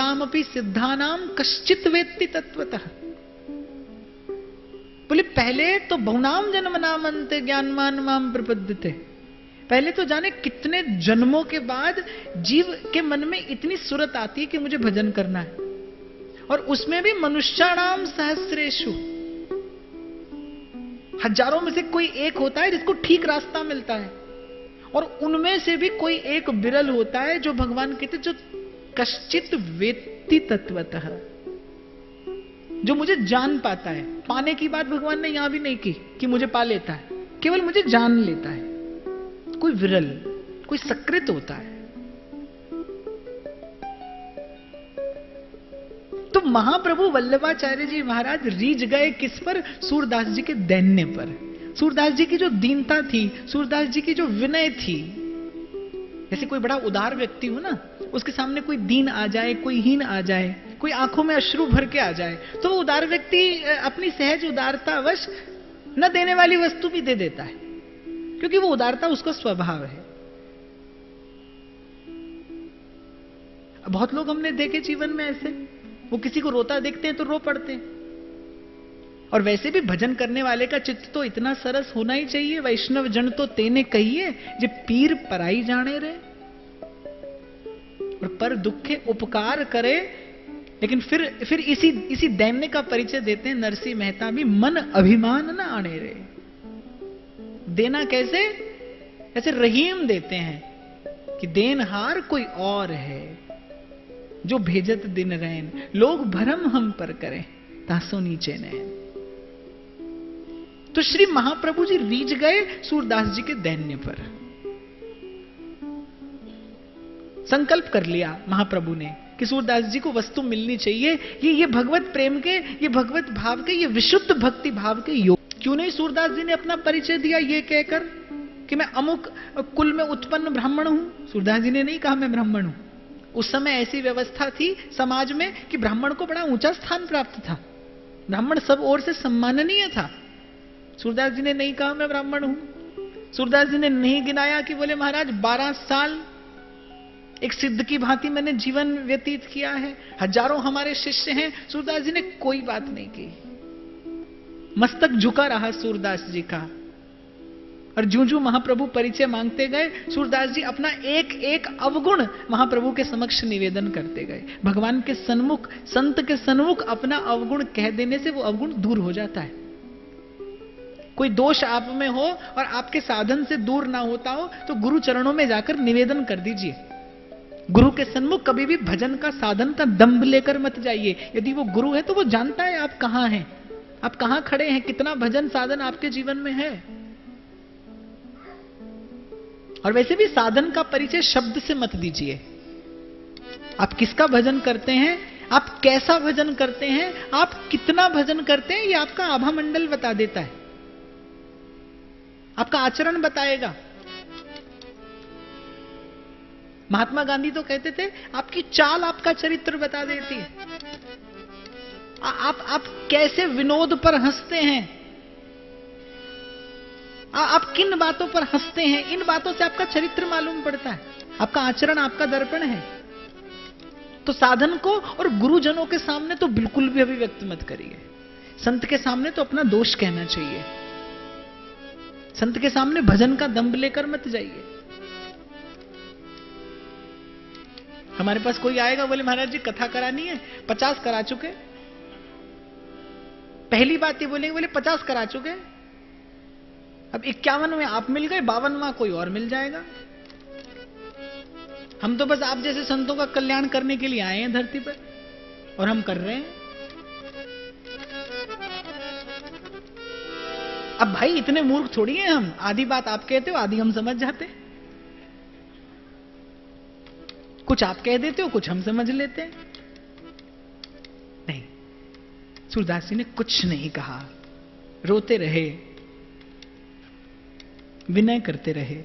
बहुनामपि सिद्धानाम कश्चित वेत्ति तत्वतः। बोले पहले तो बहुनाम जन्म नामन्ते ज्ञानमान माम प्रपद्यते, पहले तो जाने कितने जन्मों के बाद जीव के मन में इतनी सुरत आती है कि मुझे भजन करना है, और उसमें भी मनुष्याणाम सहस्रेषु, हजारों में से कोई एक होता है जिसको ठीक रास्ता मिलता है, और उनमें से भी कोई एक विरल होता है जो भगवान कहते जो कश्चित वेत्ति तत्वतः, जो मुझे जान पाता है। पाने की बात भगवान ने यहां भी नहीं की कि मुझे पा लेता है, केवल मुझे जान लेता है। कोई विरल, कोई सकृत होता है। तो महाप्रभु वल्लभाचार्य जी महाराज रीझ गए किस पर? सूरदास जी के दैन्य पर। सूरदास जी की जो दीनता थी, सूरदास जी की जो विनय थी, जैसे कोई बड़ा उदार व्यक्ति हो ना, उसके सामने कोई दीन आ जाए, कोई हीन आ जाए, कोई आंखों में अश्रु भर के आ जाए, तो वो उदार व्यक्ति अपनी सहज उदारतावश न देने वाली वस्तु भी दे देता है, क्योंकि वो उदारता उसका स्वभाव है। बहुत लोग हमने देखे जीवन में ऐसे, वो किसी को रोता देखते हैं तो रो पड़ते हैं। और वैसे भी भजन करने वाले का चित्त तो इतना सरस होना ही चाहिए। वैष्णव जन तो तेने कहिए जे पीर पराई जाने रहे, और पर दुखे उपकार करे। लेकिन फिर इसी दैन्य का परिचय देते हैं नरसिंह मेहता भी, मन अभिमान न आने रे। देना कैसे? ऐसे रहीम देते हैं कि देनहार कोई और है, जो भेजत दिन रैन, लोग भरम हम पर करें तासो नीचे नैन। तो श्री महाप्रभु जी रीझ गए सूरदास जी के दैन्य पर। संकल्प कर लिया महाप्रभु ने कि सूरदास जी को वस्तु मिलनी चाहिए। ये भगवत प्रेम के, ये भगवत भाव के, ये विशुद्ध भक्ति भाव के योग। क्यों नहीं सूरदास जी ने अपना परिचय दिया ये कहकर कि मैं अमुक कुल में उत्पन्न ब्राह्मण हूं? सूरदास जी ने नहीं कहा मैं ब्राह्मण हूं। उस समय ऐसी व्यवस्था थी समाज में कि ब्राह्मण को बड़ा ऊंचा स्थान प्राप्त था, ब्राह्मण सब ओर से सम्माननीय था। सूरदास जी ने नहीं कहा मैं ब्राह्मण हूं। सूरदास जी ने नहीं गिनाया कि बोले महाराज 12 साल एक सिद्ध की भांति मैंने जीवन व्यतीत किया है, हजारों हमारे शिष्य हैं। सूरदास जी ने कोई बात नहीं की, मस्तक झुका रहा सूरदास जी का। और जूं महाप्रभु परिचय मांगते गए, सूरदास जी अपना एक एक अवगुण महाप्रभु के समक्ष निवेदन करते गए। भगवान के सन्मुख, संत के सन्मुख अपना अवगुण कह देने से वो अवगुण दूर हो जाता है। कोई दोष आप में हो और आपके साधन से दूर ना होता हो तो गुरु चरणों में जाकर निवेदन कर दीजिए। गुरु के सन्मुख कभी भी भजन का साधन का दंभ लेकर मत जाइए। यदि वो गुरु है तो वो जानता है आप कहां हैं, आप कहां खड़े हैं, कितना भजन साधन आपके जीवन में है। और वैसे भी साधन का परिचय शब्द से मत दीजिए। आप किसका भजन करते हैं, आप कैसा भजन करते हैं, आप कितना भजन करते हैं, ये आपका आभा मंडल बता देता है, आपका आचरण बताएगा। महात्मा गांधी तो कहते थे आपकी चाल आपका चरित्र बता देती है। आप कैसे विनोद पर हंसते हैं, आप किन बातों पर हंसते हैं, इन बातों से आपका चरित्र मालूम पड़ता है, आपका आचरण आपका दर्पण है। तो साधन को और गुरुजनों के सामने तो बिल्कुल भी अभिव्यक्त मत करिए। संत के सामने तो अपना दोष कहना चाहिए, संत के सामने भजन का दंभ लेकर मत जाइए। हमारे पास कोई आएगा बोले महाराज जी कथा करानी है, 50 करा चुके। पहली बात ये बोलेंगे बोले 50 करा चुके, अब 51वें आप मिल गए, 52वां कोई और मिल जाएगा। हम तो बस आप जैसे संतों का कल्याण करने के लिए आए हैं धरती पर, और हम कर रहे हैं। अब भाई इतने मूर्ख थोड़ी हैं हम, आधी बात आप कहते हो आधी हम समझ जाते हैं। कुछ आप कह देते हो कुछ हम समझ लेते हैं। नहीं, सूरदास जी ने कुछ नहीं कहा, रोते रहे, विनय करते रहे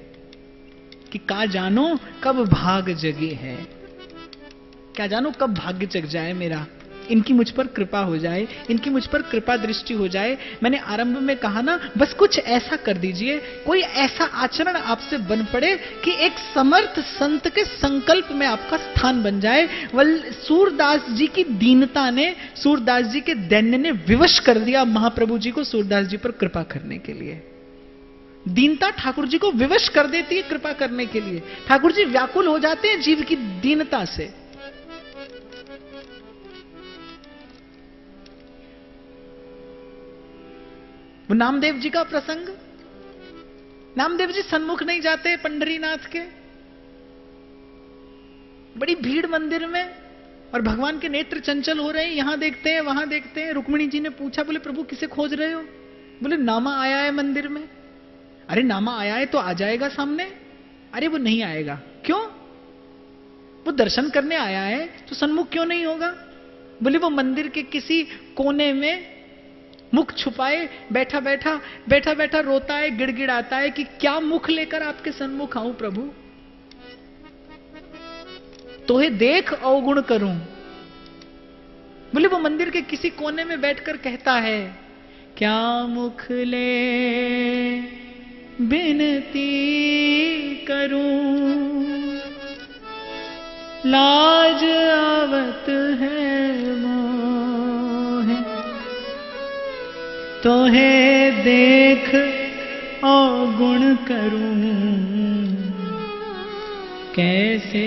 कि का जानो कब भाग जगे है, क्या जानो कब भाग्य जग जाए मेरा इनकी मुझ पर कृपा हो जाए, इनकी मुझ पर कृपा दृष्टि हो जाए। मैंने आरंभ में कहा ना, बस कुछ ऐसा कर दीजिए, कोई ऐसा आचरण आपसे बन पड़े कि एक समर्थ संत के संकल्प में आपका स्थान बन जाए। सूरदास जी की दीनता ने, सूरदास जी के दैन्य ने विवश कर दिया महाप्रभु जी को सूरदास जी पर कृपा करने के लिए। दीनता ठाकुर जी को विवश कर देती है कृपा करने के लिए। ठाकुर जी व्याकुल हो जाते हैं जीव की दीनता से। वो नामदेव जी का प्रसंग, नामदेव जी सन्मुख नहीं जाते पंढरीनाथ के, बड़ी भीड़ मंदिर में, और भगवान के नेत्र चंचल हो रहे हैं, यहां देखते हैं वहां देखते हैं। रुक्मिणी जी ने पूछा, बोले प्रभु किसे खोज रहे हो? बोले नामा आया है मंदिर में। अरे नामा आया है तो आ जाएगा सामने। अरे वो नहीं आएगा। क्यों? वो दर्शन करने आया है तो सन्मुख क्यों नहीं होगा? बोले वो मंदिर के किसी कोने में मुख छुपाए बैठा बैठा रोता है, गिड़गिड़ाता है कि क्या मुख लेकर आपके सन्मुख आऊं प्रभु, तोहे देख अवगुण करूं। बोले वो मंदिर के किसी कोने में बैठकर कहता है, क्या मुख ले बिनती करूं, लाज आवत है मोहे, तोहे देख अवगुण करूं, कैसे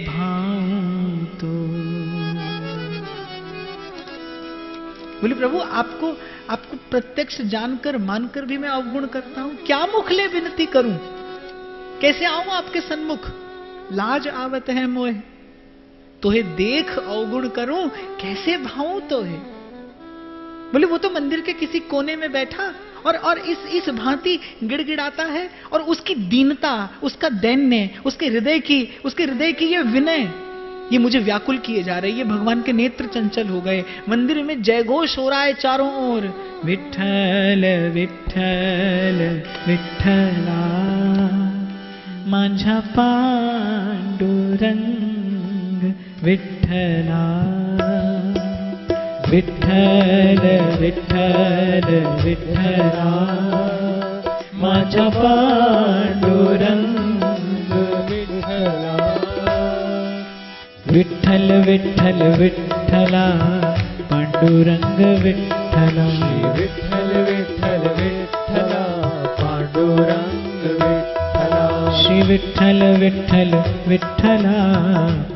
भाऊं तो। बोले प्रभु आपको प्रत्यक्ष जानकर मानकर भी मैं अवगुण करता हूं, क्या मुख ले विनती करूं, कैसे आऊं आपके सन्मुख, लाज आवत है मोहे, तोहे देख अवगुण करूं, कैसे भाऊं तोहे। बोले वो तो मंदिर के किसी कोने में बैठा और इस भांति गिड़गिड़ाता है, और उसकी दीनता, उसका दैन्य, उसके हृदय की ये विनय, ये मुझे व्याकुल किए जा रही है। भगवान के नेत्र चंचल हो गए। मंदिर में जयघोष हो रहा है चारों ओर, विठ्ठल विठ्ठल विठ्ठला माझा पांडुरंग विठ्ठला, विठ्ठल विठ्ठल विठ्ठला माझा पांडुरंग विठ्ठला, विठ्ठल विठ्ठल विठ्ठला पांडुरंग विठ्ठला, विठ्ठल विठ्ठल विठ्ठला पांडुरंग विठ्ठला, श्री विठ्ठल विठ्ठल विठ्ठला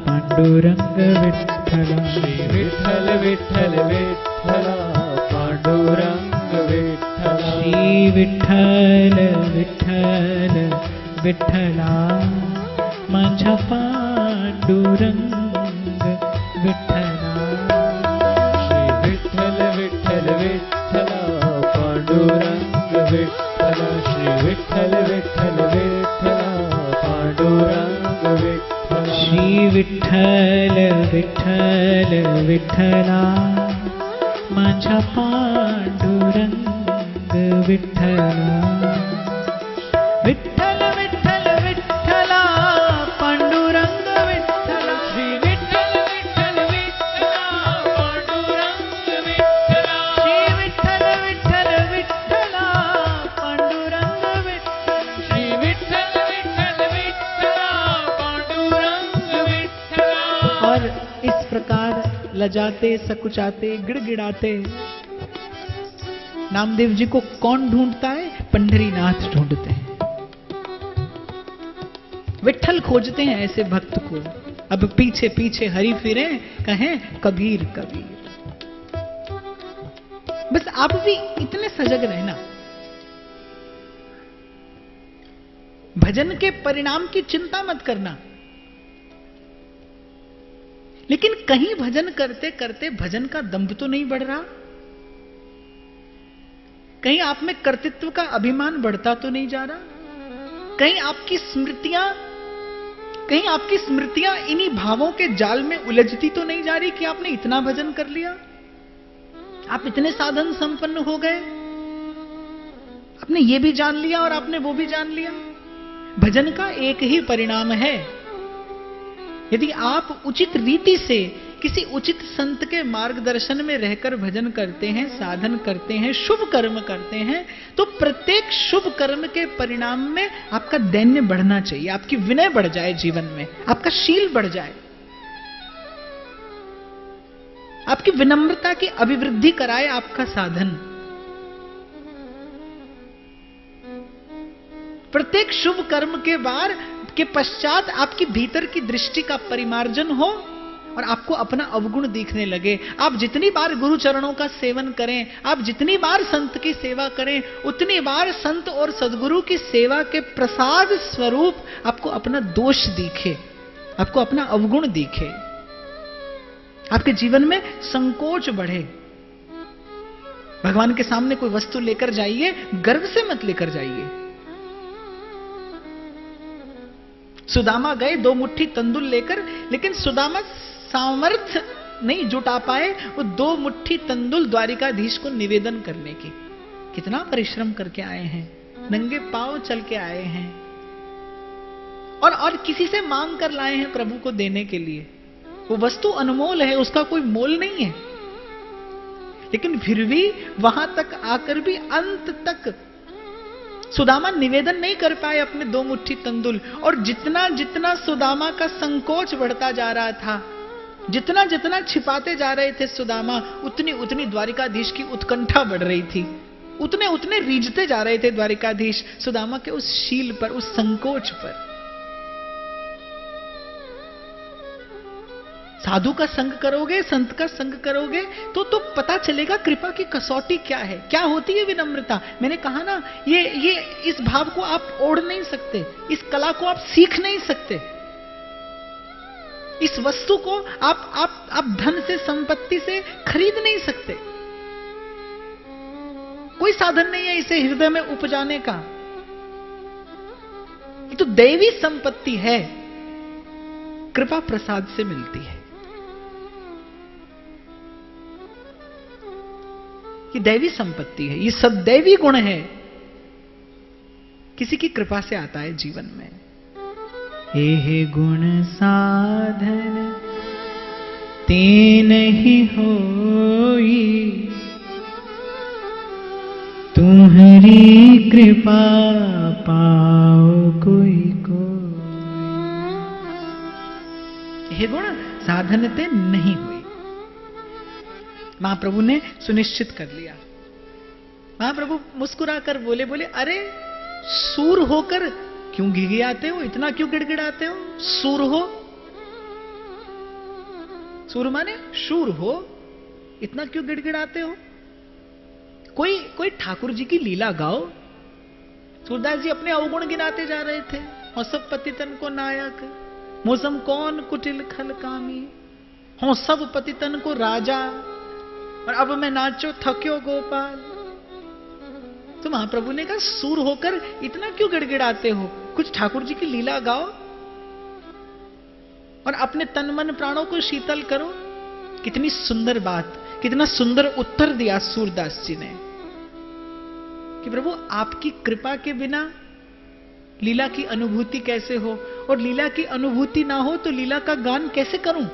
पांडुरंग विठ्ठला, श्री विठ्ठल विठ्ठल विठ्ठला पांडुरंग विठ्ठला, श्री विठ्ठल विठ्ठल विठ्ठला माझा पांडुरंग विठ्ठला, श्री विठ्ठल विठ्ठल विठ्ठला पांडुरंग विठ्ठला, श्री विठ्ठल विठ्ठल विठ्ठला पांडुरंग विठ्ठला, श्री विठ्ठल विठ्ठल विठ्ठला माझा पांडुरंग विठ्ठला, विठ्ठल विठ्ठल विठ्ठला पांडुरंग विठ्ठला, श्री विठ्ठल विठ्ठल विठ्ठला पांडुरंग विठ्ठला, श्री विठ्ठल विठ्ठल विठ्ठला पांडुरंग विठ्ठला, श्री विठ्ठल विठ्ठल विठ्ठला पांडुरंग विठ्ठला। और इस प्रकार लजाते सकुचाते गिड़गिड़ाते नामदेव जी को कौन ढूंढता है? पंढरीनाथ ढूंढते हैं, विठ्ठल खोजते हैं ऐसे भक्त को। अब पीछे पीछे हरि फिरे, कहें कबीर कबीर। बस आप भी इतने सजग रहना, भजन के परिणाम की चिंता मत करना, लेकिन कहीं भजन करते करते भजन का दंभ तो नहीं बढ़ रहा, कहीं आप में कर्तृत्व का अभिमान बढ़ता तो नहीं जा रहा, कहीं आपकी स्मृतियां इन्हीं भावों के जाल में उलझती तो नहीं जा रही कि आपने इतना भजन कर लिया, आप इतने साधन संपन्न हो गए, आपने ये भी जान लिया और आपने वो भी जान लिया। भजन का एक ही परिणाम है, यदि आप उचित रीति से किसी उचित संत के मार्गदर्शन में रहकर भजन करते हैं, साधन करते हैं, शुभ कर्म करते हैं, तो प्रत्येक शुभ कर्म के परिणाम में आपका दैन्य बढ़ना चाहिए, आपकी विनय बढ़ जाए, जीवन में आपका शील बढ़ जाए, आपकी विनम्रता की अभिवृद्धि कराए आपका साधन। प्रत्येक शुभ कर्म के पश्चात आपकी भीतर की दृष्टि का परिमार्जन हो और आपको अपना अवगुण दिखने लगे। आप जितनी बार गुरु चरणों का सेवन करें, आप जितनी बार संत की सेवा करें, उतनी बार संत और सद्गुरु की सेवा के प्रसाद स्वरूप आपको अपना दोष दिखे, आपको अपना अवगुण दिखे, आपके जीवन में संकोच बढ़े। भगवान के सामने कोई वस्तु लेकर जाइए, गर्व से मत लेकर जाइए। सुदामा गए 2 मुट्ठी तंदुल लेकर, लेकिन सुदामा सामर्थ्य नहीं जुटा पाए वो 2 मुट्ठी तंदुल द्वारिकाधीश को निवेदन करने की। कितना परिश्रम करके आए हैं, नंगे पांव चल के आए हैं, और किसी से मांग कर लाए हैं प्रभु को देने के लिए। वो वस्तु अनमोल है, उसका कोई मोल नहीं है, लेकिन फिर भी वहां तक आकर भी अंत तक सुदामा निवेदन नहीं कर पाए अपने 2 मुट्ठी तंदुल। और जितना जितना सुदामा का संकोच बढ़ता जा रहा था, जितना जितना छिपाते जा रहे थे सुदामा, उतनी उतनी द्वारिकाधीश की उत्कंठा बढ़ रही थी, उतने उतने रीझते जा रहे थे द्वारिकाधीश सुदामा के उस शील पर, उस संकोच पर। साधु का संग करोगे, संत का संग करोगे तो पता चलेगा कृपा की कसौटी क्या है, क्या होती है विनम्रता। मैंने कहा ना, ये इस भाव को आप ओढ़ नहीं सकते, इस कला को आप सीख नहीं सकते, इस वस्तु को आप धन से, संपत्ति से खरीद नहीं सकते। कोई साधन नहीं है इसे हृदय में उपजाने का। ये तो दैवी संपत्ति है, कृपा प्रसाद से मिलती है। ये दैवी संपत्ति है, ये सब दैवी गुण है, किसी की कृपा से आता है जीवन में। हे गुण साधन ते नहीं होई, तुम्हारी कृपा पाओ कोई कोई। हे गुण साधन ते नहीं हुई, महाप्रभु ने सुनिश्चित कर लिया। महाप्रभु मुस्कुराकर बोले अरे सूर होकर क्यों गिड़गिड़ाते हो, इतना क्यों गिड़गिड़ाते हो? सूर हो, सूर माने शूर हो, इतना क्यों गिड़गिड़ाते हो? कोई ठाकुर जी की लीला गाओ। सूरदास जी अपने अवगुण गिनाते जा रहे थे। हो सब पतितन को नायक, मौसम कौन कुटिल खल कामी, हो सब पतितन को राजा, और अब मैं नाचो थक्यो गोपाल। तो महाप्रभु ने कहा सूर होकर इतना क्यों गिड़गिड़ाते हो, कुछ ठाकुर जी की लीला गाओ और अपने तन मन प्राणों को शीतल करो। कितनी सुंदर बात, कितना सुंदर उत्तर दिया सूरदास जी ने कि प्रभु आपकी कृपा के बिना लीला की अनुभूति कैसे हो, और लीला की अनुभूति ना हो तो लीला का गान कैसे करूं।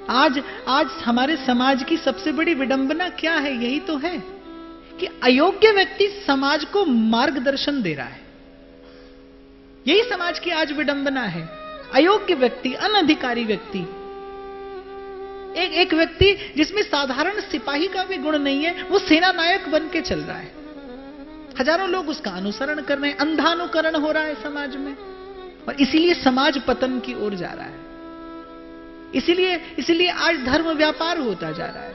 आज हमारे समाज की सबसे बड़ी विडंबना क्या है? यही तो है कि अयोग्य व्यक्ति समाज को मार्गदर्शन दे रहा है। यही समाज की आज विडंबना है। अयोग्य व्यक्ति, अनधिकारी व्यक्ति, एक व्यक्ति जिसमें साधारण सिपाही का भी गुण नहीं है, वो सेना नायक बन के चल रहा है। हजारों लोग उसका अनुसरण कर रहे हैं, अंधानुकरण हो रहा है समाज में, और इसीलिए समाज पतन की ओर जा रहा है। इसीलिए आज धर्म व्यापार होता जा रहा है।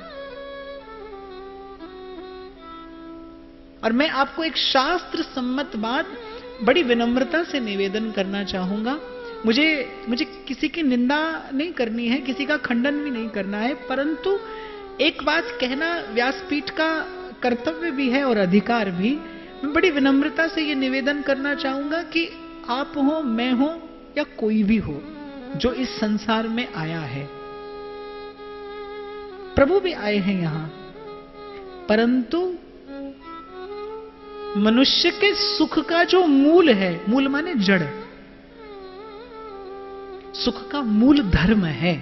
और मैं आपको एक शास्त्र सम्मत बात बड़ी विनम्रता से निवेदन करना चाहूंगा। मुझे किसी की निंदा नहीं करनी है, किसी का खंडन भी नहीं करना है, परंतु एक बात कहना व्यासपीठ का कर्तव्य भी है और अधिकार भी। मैं बड़ी विनम्रता से यह निवेदन करना चाहूंगा कि आप हो, मैं हो, या कोई भी हो जो इस संसार में आया है, प्रभु भी आए हैं यहां, परंतु मनुष्य के सुख का जो मूल है, मूल माने जड़, सुख का मूल धर्म है।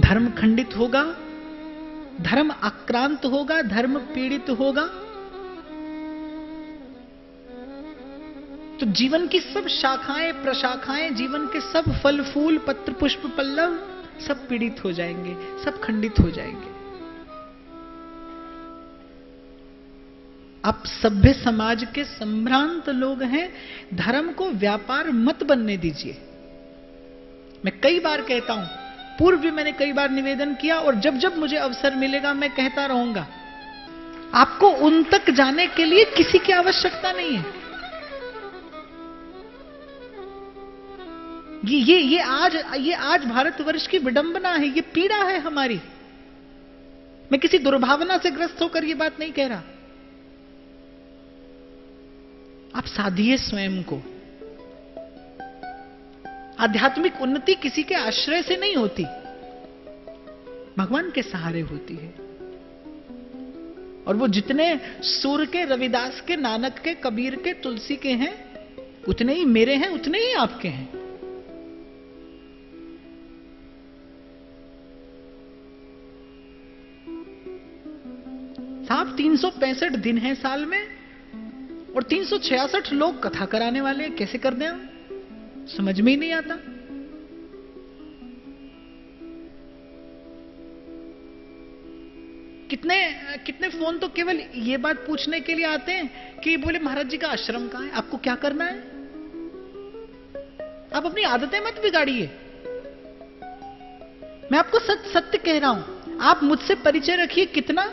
धर्म खंडित होगा, धर्म आक्रांत होगा, धर्म पीड़ित होगा, तो जीवन की सब शाखाएं प्रशाखाएं, जीवन के सब फल फूल पत्र पुष्प पल्लव सब पीड़ित हो जाएंगे, सब खंडित हो जाएंगे। आप सभ्य समाज के संभ्रांत लोग हैं, धर्म को व्यापार मत बनने दीजिए। मैं कई बार कहता हूं, पूर्व भी मैंने कई बार निवेदन किया और जब जब मुझे अवसर मिलेगा मैं कहता रहूंगा, आपको उन तक जाने के लिए किसी की आवश्यकता नहीं है। ये आज भारतवर्ष की विडंबना है, ये पीड़ा है हमारी। मैं किसी दुर्भावना से ग्रस्त होकर ये बात नहीं कह रहा। आप साधिए स्वयं को। आध्यात्मिक उन्नति किसी के आश्रय से नहीं होती, भगवान के सहारे होती है। और वो जितने सूर के, रविदास के, नानक के, कबीर के, तुलसी के हैं, उतने ही मेरे हैं, उतने ही आपके हैं। साहब 365 दिन हैं साल में और 366 लोग कथा कराने वाले हैं। कैसे कर दें हम? समझ में ही नहीं आता। कितने फोन तो केवल ये बात पूछने के लिए आते हैं कि बोले महाराज जी का आश्रम कहां है, आपको क्या करना है। आप अपनी आदतें मत बिगाड़िए। मैं आपको सत्य कह रहा हूं। आप मुझसे परिचय रखिए, कितना,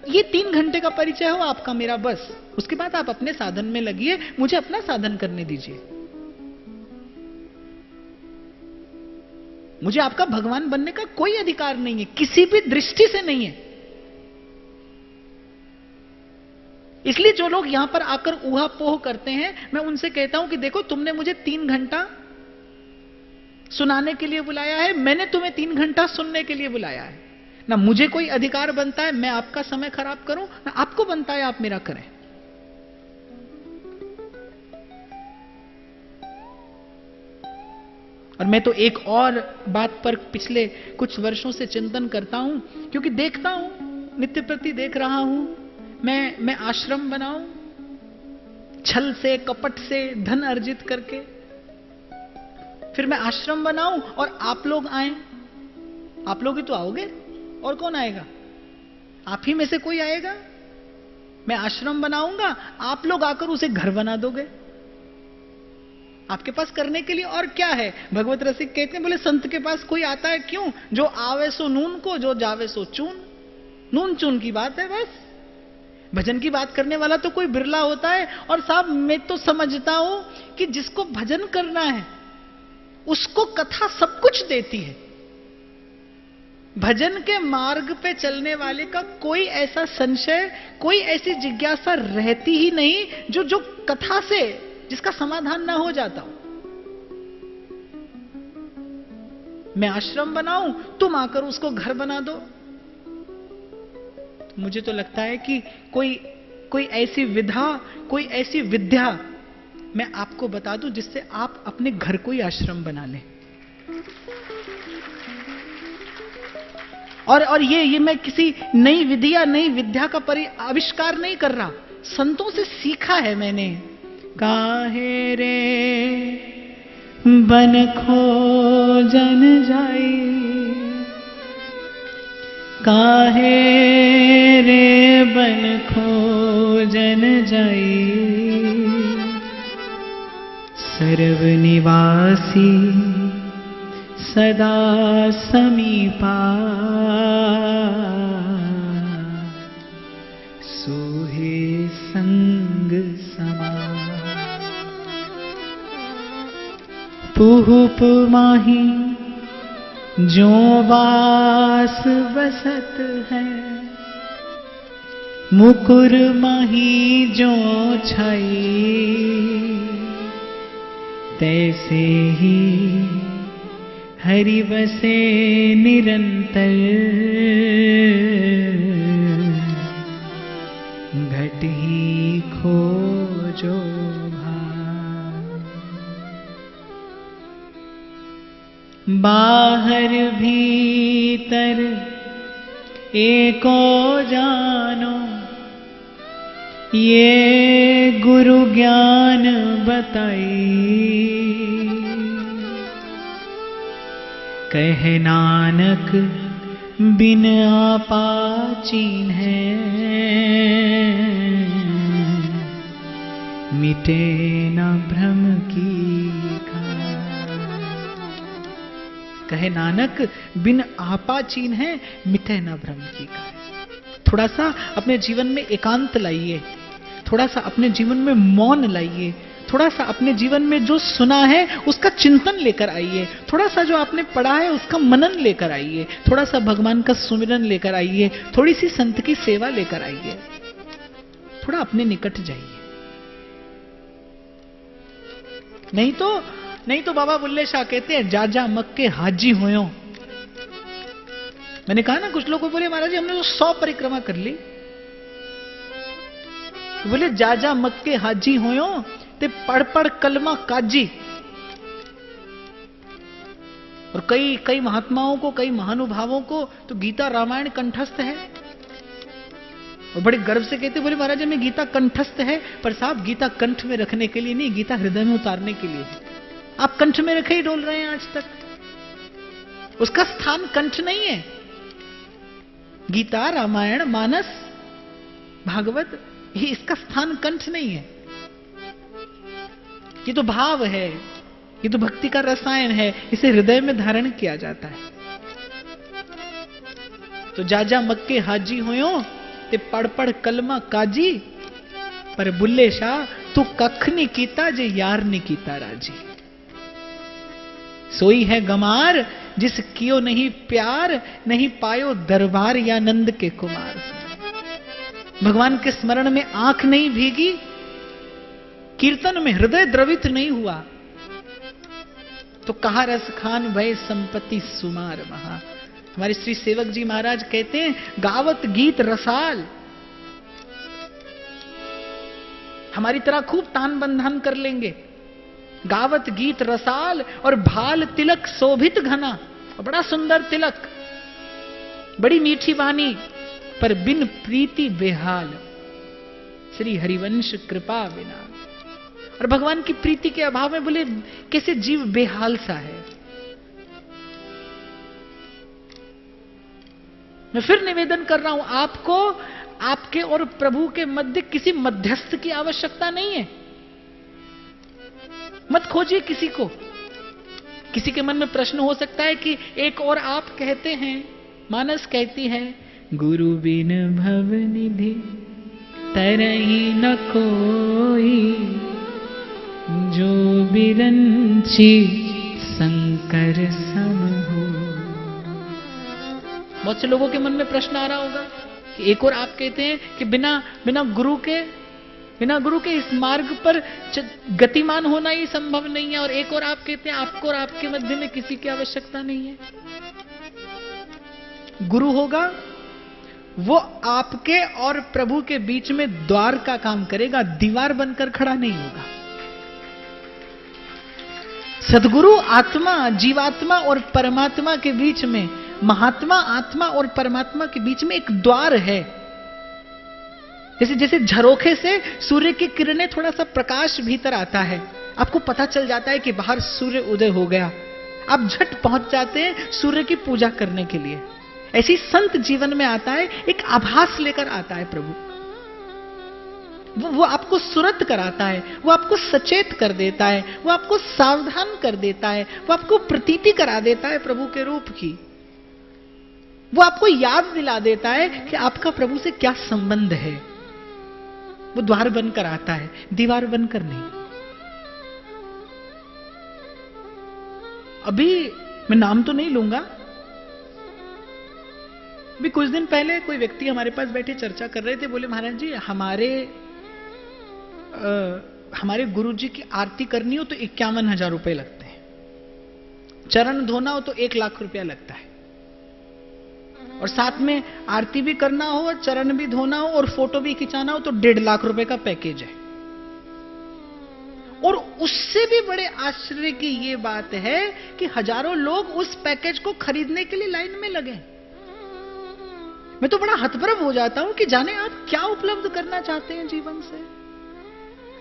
ये 3 घंटे का परिचय हो आपका मेरा, बस। उसके बाद आप अपने साधन में लगिए, मुझे अपना साधन करने दीजिए। मुझे आपका भगवान बनने का कोई अधिकार नहीं है, किसी भी दृष्टि से नहीं है। इसलिए जो लोग यहां पर आकर ऊहापोह करते हैं, मैं उनसे कहता हूं कि देखो, तुमने मुझे 3 घंटा सुनाने के लिए बुलाया है, मैंने तुम्हें 3 घंटा सुनने के लिए बुलाया है। ना मुझे कोई अधिकार बनता है मैं आपका समय खराब करूं, ना आपको बनता है आप मेरा करें। और मैं तो एक और बात पर पिछले कुछ वर्षों से चिंतन करता हूं, क्योंकि देखता हूं, नित्य प्रति देख रहा हूं, मैं आश्रम बनाऊं छल से, कपट से, धन अर्जित करके, फिर मैं आश्रम बनाऊं और आप लोग आए। आप लोग ही तो आओगे, और कौन आएगा? आप ही में से कोई आएगा। मैं आश्रम बनाऊंगा, आप लोग आकर उसे घर बना दोगे। आपके पास करने के लिए और क्या है? भगवत रसिक कहते हैं, बोले संत के पास कोई आता है क्यों? जो आवे सो नून को, जो जावे सो चून। नून चून की बात है बस। भजन की बात करने वाला तो कोई बिरला होता है। और साहब मैं तो समझता हूं कि जिसको भजन करना है उसको कथा सब कुछ देती है। भजन के मार्ग पे चलने वाले का कोई ऐसा संशय, कोई ऐसी जिज्ञासा रहती ही नहीं जो कथा से जिसका समाधान ना हो जाता हो। मैं आश्रम बनाऊं, तुम आकर उसको घर बना दो। मुझे तो लगता है कि कोई ऐसी विधा, कोई ऐसी विद्या मैं आपको बता दूं जिससे आप अपने घर को ही आश्रम बना लें। और ये मैं किसी नई विधि या नई विद्या का आविष्कार नहीं कर रहा, संतों से सीखा है मैंने। काहे रे बन खोजन जाई, काहे रे बन खोजन जाई, सर्व निवासी सदा समीपा, सोहे संग समा। पुहुप माही जो वास बसत है, मुकुर माही जो छाई, तैसे ही हरि बसे निरंतर, घट ही खोजो भान। बाहर भीतर एको जानो, ये गुरु ज्ञान बताई। कहे नानक बिन आपा चीन्हे, मिटे न भ्रम की खाय। कहे नानक बिन आपा चीन्हे, मिटे न भ्रम की खाय। थोड़ा सा अपने जीवन में एकांत लाइए, थोड़ा सा अपने जीवन में मौन लाइए, थोड़ा सा अपने जीवन में जो सुना है उसका चिंतन लेकर आइए, थोड़ा सा जो आपने पढ़ा है उसका मनन लेकर आइए, थोड़ा सा भगवान का सुमिरन लेकर आइए, थोड़ी सी संत की सेवा लेकर आइए, थोड़ा अपने निकट जाइए। नहीं तो बाबा बुल्ले शाह कहते हैं जा जा मक्के हाजी होयो। मैंने कहा ना, कुछ लोग बोले महाराज जी हमने तो 100 परिक्रमा कर ली। बोले जा जा मक्के हाजी होयो ते पढ़ पढ़ कलमा काजी। और कई महात्माओं को, कई महानुभावों को तो गीता रामायण कंठस्थ है और बड़े गर्व से कहते, बोले महाराज में गीता कंठस्थ है, पर साहब गीता कंठ में रखने के लिए नहीं, गीता हृदय में उतारने के लिए। आप कंठ में रखे ही डोल रहे हैं आज तक, उसका स्थान कंठ नहीं है। गीता रामायण मानस भागवत, ये इसका स्थान कंठ नहीं है। ये तो भाव है, ये तो भक्ति का रसायन है, इसे हृदय में धारण किया जाता है। तो जा जा मक्के हाजी होयो ते पढ़ पढ़ कलमा काजी। पर बुल्ले शाह तू कख नहीं कीता जे यार नहीं कीता राजी। सोई है गमार जिस कियो नहीं प्यार, नहीं पायो दरबार या नंद के कुमार। भगवान के स्मरण में आंख नहीं भीगी, कीर्तन में हृदय द्रवित नहीं हुआ, तो कहा रस खान भय संपत्ति सुमार महा। हमारे श्री सेवक जी महाराज कहते हैं गावत गीत रसाल। हमारी तरह खूब तान बंधन कर लेंगे, गावत गीत रसाल और भाल तिलक शोभित घना। बड़ा सुंदर तिलक, बड़ी मीठी वाणी, पर बिन प्रीति बेहाल। श्री हरिवंश कृपा बिना। और भगवान की प्रीति के अभाव में बोले कैसे जीव बेहाल सा है। मैं फिर निवेदन कर रहा हूं, आपको आपके और प्रभु के मध्य किसी मध्यस्थ की आवश्यकता नहीं है। मत खोजिए किसी को। किसी के मन में प्रश्न हो सकता है कि एक और आप कहते हैं, मानस कहती है, गुरु बिन भव निधि तरही न कोई, जो बिरंची शंकर सम हो। बहुत से लोगों के मन में प्रश्न आ रहा होगा कि एक और आप कहते हैं कि बिना गुरु के इस मार्ग पर गतिमान होना ही संभव नहीं है, और एक और आप कहते हैं आपको और आपके मध्य में किसी की आवश्यकता नहीं है। गुरु होगा वो आपके और प्रभु के बीच में द्वार का काम करेगा, दीवार बनकर खड़ा नहीं होगा। सद्गुरु आत्मा, जीवात्मा और परमात्मा के बीच में, महात्मा आत्मा और परमात्मा के बीच में एक द्वार है। जैसे झरोखे से सूर्य की किरणें, थोड़ा सा प्रकाश भीतर आता है, आपको पता चल जाता है कि बाहर सूर्य उदय हो गया, आप झट पहुंच जाते हैं सूर्य की पूजा करने के लिए। ऐसी संत जीवन में आता है, एक आभास लेकर आता है प्रभु। वो आपको सुरत कराता है, वो आपको सचेत कर देता है, वो आपको सावधान कर देता है, वो आपको प्रतीति करा देता है प्रभु के रूप की। वो आपको याद दिला देता है कि आपका प्रभु से क्या संबंध है। वो द्वार बनकर आता है, दीवार बनकर नहीं। अभी मैं नाम तो नहीं लूंगा, अभी कुछ दिन पहले कोई व्यक्ति हमारे पास बैठे चर्चा कर रहे थे, बोले महाराज जी हमारे गुरु जी की आरती करनी हो तो 51,000 रुपए लगते हैं, चरण धोना हो तो 1 लाख रुपया लगता है, और साथ में आरती भी करना हो, चरण भी धोना हो और फोटो भी खिंचाना हो तो 1.5 लाख रुपए का पैकेज है। और उससे भी बड़े आश्चर्य की ये बात है कि हजारों लोग उस पैकेज को खरीदने के लिए लाइन में लगे। मैं तो बड़ा हतप्रभ हो जाता हूं कि जाने आप क्या उपलब्ध करना चाहते हैं जीवन से।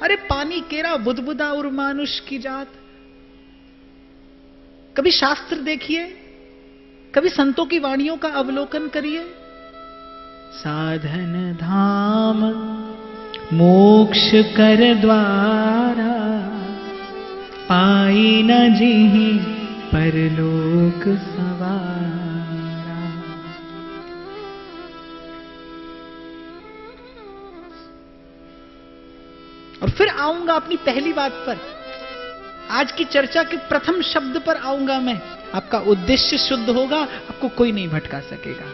अरे पानी केरा बुदबुदा और मानुष की जात। कभी शास्त्र देखिए, कभी संतों की वाणियों का अवलोकन करिए। साधन धाम मोक्ष कर द्वारा, पाई न जिहि परलोक सवारा। और फिर आऊंगा अपनी पहली बात पर, आज की चर्चा के प्रथम शब्द पर आऊंगा मैं। आपका उद्देश्य शुद्ध होगा, आपको कोई नहीं भटका सकेगा।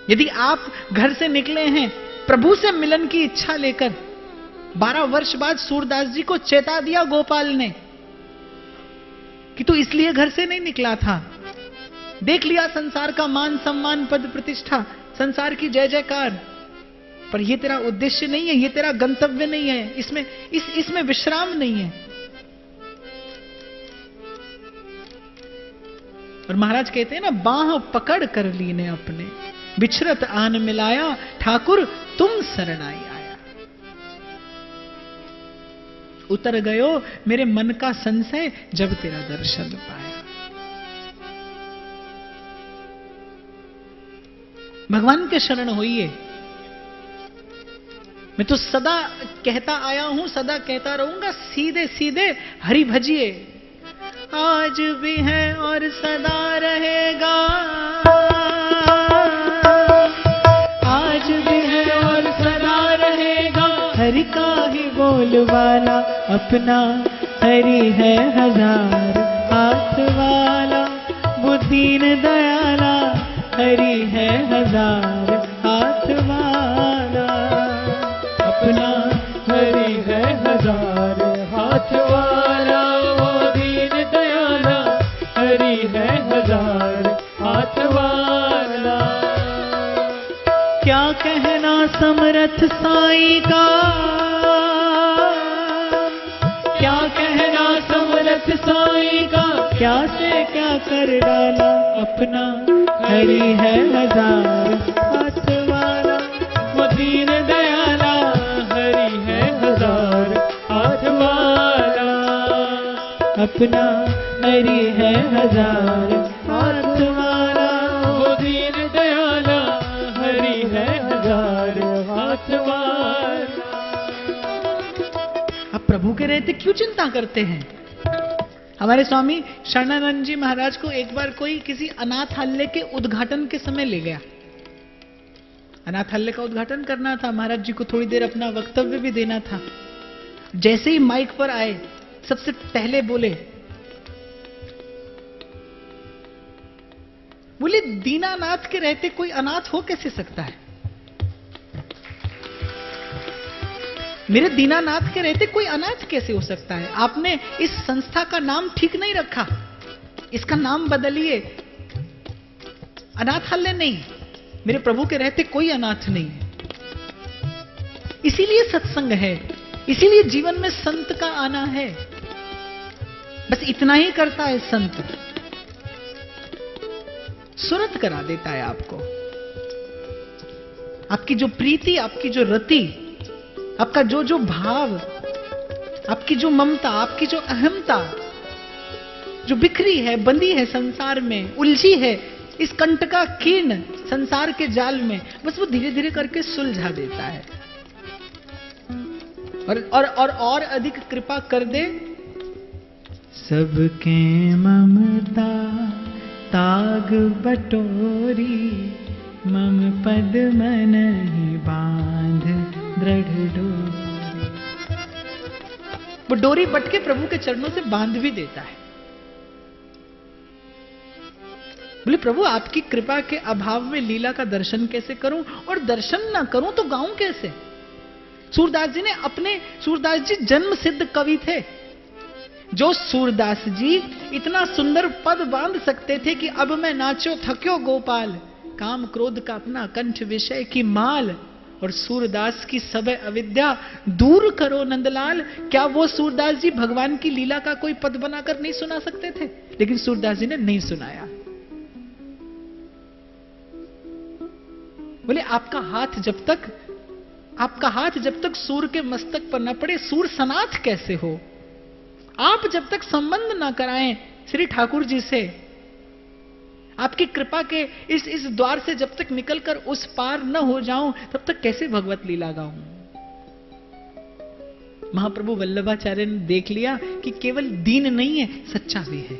यदि आप घर से निकले हैं प्रभु से मिलन की इच्छा लेकर, 12 वर्ष बाद सूरदास जी को चेता दिया गोपाल ने कि तू इसलिए घर से नहीं निकला था। देख लिया संसार का मान सम्मान पद प्रतिष्ठा, संसार की जय जयकार, पर यह तेरा उद्देश्य नहीं है, यह तेरा गंतव्य नहीं है, इसमें विश्राम नहीं है। और महाराज कहते हैं ना, बाह पकड़ कर लीने अपने, बिछरत आन मिलाया, ठाकुर तुम शरणाई आया। उतर गयो मेरे मन का संशय, जब तेरा दर्शन पाया। भगवान के शरण होइए। मैं तो सदा कहता आया हूं, सदा कहता रहूंगा, सीधे सीधे हरि भजिए। आज भी है और सदा रहेगा, आज भी है और सदा रहेगा, हरि का ही बोलवाला, अपना हरि है हजार हाथ वाला। वो दीन दयाला, हरि है हजार हाथ वाला, अपना हरि है हजार हाथ वाला। वो दीन दयाला, हरि है हजार हाथ वाला। क्या कहना समरथ साईं का, क्या कहना समरथ साईं का, क्या से क्या कर डाला, अपना हरि है हजार हाथ वाला। वो दीन दयाला, हरि है हजार हाथ वाला, अपना हरि है हजार हाथ वाला। वो दीन दयाला, हरि है हजार हाथ वाला। आप प्रभु के रहते क्यों चिंता करते हैं? हमारे स्वामी शरणानंद जी महाराज को एक बार कोई किसी अनाथालय के उद्घाटन के समय ले गया। अनाथालय का उद्घाटन करना था, महाराज जी को थोड़ी देर अपना वक्तव्य भी देना था। जैसे ही माइक पर आए, सबसे पहले बोले दीनानाथ के रहते कोई अनाथ हो कैसे सकता है? मेरे दीनानाथ के रहते कोई अनाथ कैसे हो सकता है? आपने इस संस्था का नाम ठीक नहीं रखा, इसका नाम बदलिए। अनाथालय नहीं, मेरे प्रभु के रहते कोई अनाथ नहीं है। इसीलिए सत्संग है, इसीलिए जीवन में संत का आना है। बस इतना ही करता है संत, सुरत करा देता है आपको। आपकी जो प्रीति, आपकी जो रति, आपका जो जो भाव, आपकी जो ममता, आपकी जो अहमता, जो बिखरी है, बंधी है संसार में, उलझी है इस कंटका कीर्ण संसार के जाल में, बस वो धीरे धीरे करके सुलझा देता है और अधिक कृपा कर दे। सबके ममता ताग बटोरी, मम पद मन ही बांध दृढ़ डोरी। वो डोरी बट के प्रभु के चरणों से बांध भी देता है। बोले प्रभु आपकी कृपा के अभाव में लीला का दर्शन कैसे करूं, और दर्शन ना करूं तो गाऊं कैसे? सूरदास जी ने अपने, सूरदास जी जन्म सिद्ध कवि थे। जो सूरदास जी इतना सुंदर पद बांध सकते थे कि अब मैं नाचो थक्यो गोपाल, काम क्रोध का अपना कंठ विषय की माल, और सूरदास की सब अविद्या दूर करो नंदलाल। क्या वो सूरदास जी भगवान की लीला का कोई पद बनाकर नहीं सुना सकते थे? लेकिन सूरदास जी ने नहीं सुनाया। बोले आपका हाथ जब तक सूर के मस्तक पर न पड़े सूर सनाथ कैसे हो? आप जब तक संबंध ना कराएं श्री ठाकुर जी से, आपकी कृपा के इस द्वार से जब तक निकलकर उस पार न हो जाऊं, तब तक कैसे भगवत लीला गाऊं? महाप्रभु वल्लभाचार्य ने देख लिया कि केवल दीन नहीं है, सच्चा भी है।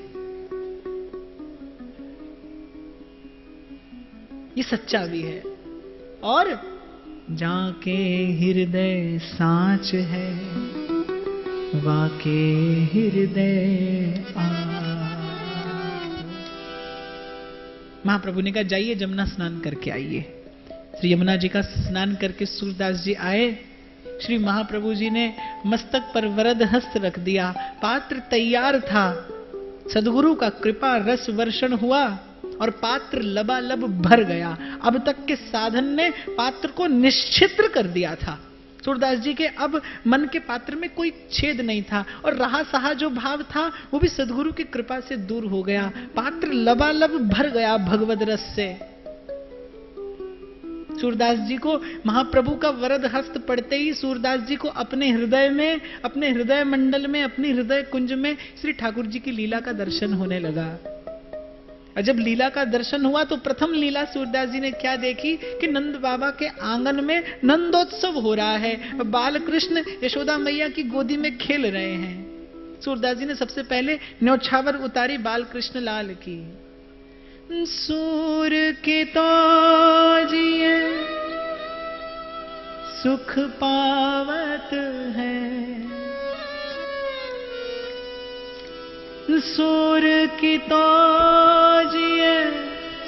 ये सच्चा भी है। और जाके हृदय साँच है, वाके हृदय महाप्रभु ने कहा जाइए यमुना स्नान करके आइए। श्री यमुना जी का स्नान करके सूरदास जी आए। श्री महाप्रभु जी ने मस्तक पर वरद हस्त रख दिया। पात्र तैयार था। सदगुरु का कृपा रस वर्षण हुआ और पात्र लबालब भर गया। अब तक के साधन ने पात्र को निश्चित्र कर दिया था। सूरदास जी के अब मन के पात्र में कोई छेद नहीं था और रहा सहा जो भाव था वो भी सदगुरु की कृपा से दूर हो गया। पात्र लबालब भर गया भगवद रस से। सूरदास जी को महाप्रभु का वरद हस्त पड़ते ही सूरदास जी को अपने हृदय में, अपने हृदय मंडल में, अपनी हृदय कुंज में श्री ठाकुर जी की लीला का दर्शन होने लगा। और जब लीला का दर्शन हुआ तो प्रथम लीला सूरदास जी ने क्या देखी कि नंद बाबा के आंगन में नंदोत्सव हो रहा है। बाल कृष्ण यशोदा मैया की गोदी में खेल रहे हैं। सूरदास जी ने सबसे पहले न्योछावर उतारी बाल कृष्ण लाल की। सूर के ताजिए सुख पावत है, सूर की ताजिए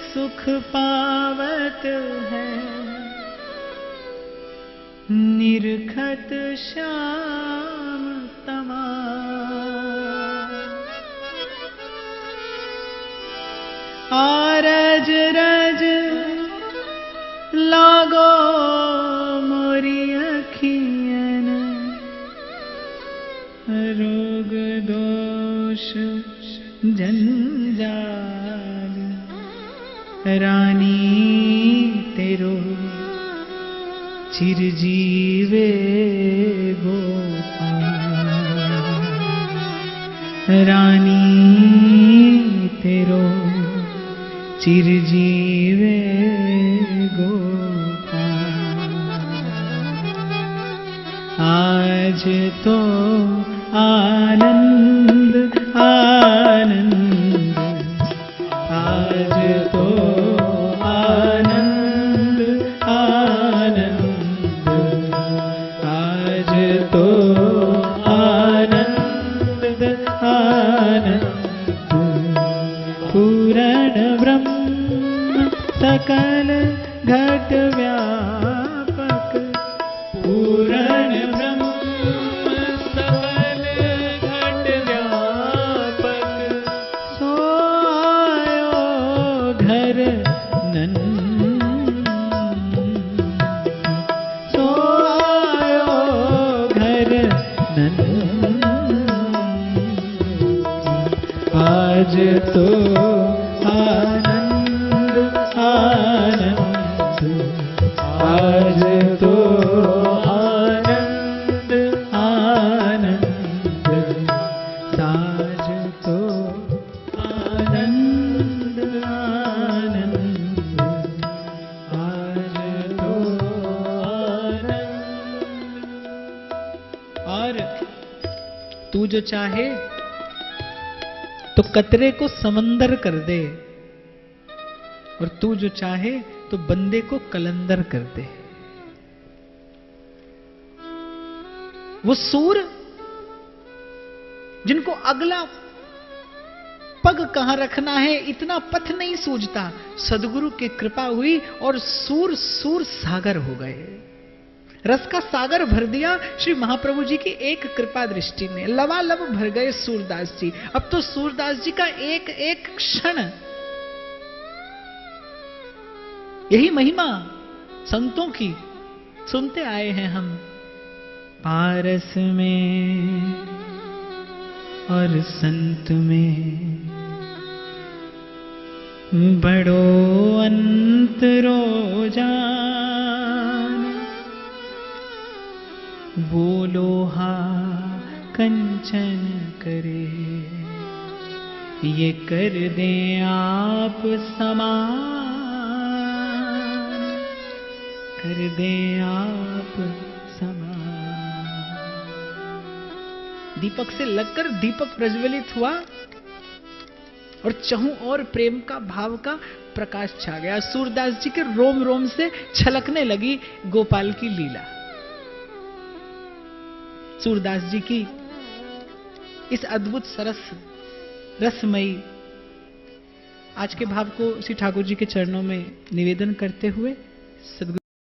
सुख पावत है, निरखत श्याम तमाम। आरज रज लागो मोरी अखियन, रोग दोष जंजाल, रानी तेरो चिरजीवे गोपाल, रानी तेरो चिरजीवे गोपाल। आज तो आनंद आनंद, आज तो आनंद आनंद, आज तो आनंद आनंद। पूर्ण ब्रह्म सकल घट व्यापक, पूर्ण ब्रह्म सकल घट व्यापक, सोयो घर नंद, सोयो घर नंद। आज तो आनंद आनंद, आज तो आनंद आनंद, आज तो आनंद आनंद, आज तो आनंद। और तू जो चाहे तो कतरे को समंदर कर दे, और तू जो चाहे तो बंदे को कलंदर कर दे। वो सूर जिनको अगला पग कहां रखना है इतना पथ नहीं सूझता, सदगुरु की कृपा हुई और सूर सागर हो गए। रस का सागर भर दिया श्री महाप्रभु जी की एक कृपा दृष्टि ने। लबालब भर गए सूरदास जी। अब तो सूरदास जी का एक एक क्षण, यही महिमा संतों की सुनते आए हैं हम पारस में और संत में बड़ो अंतरो जान, बोलो हा कंचन करे, ये कर दे आप समान, कर दे आप समान। दीपक से लगकर दीपक प्रज्वलित हुआ और चहु और प्रेम का भाव का प्रकाश छा गया। सूरदास जी के रोम रोम से छलकने लगी गोपाल की लीला। सूरदास जी की इस अद्भुत सरस रसमयी आज के भाव को श्री ठाकुर जी के चरणों में निवेदन करते हुए सद्गुरु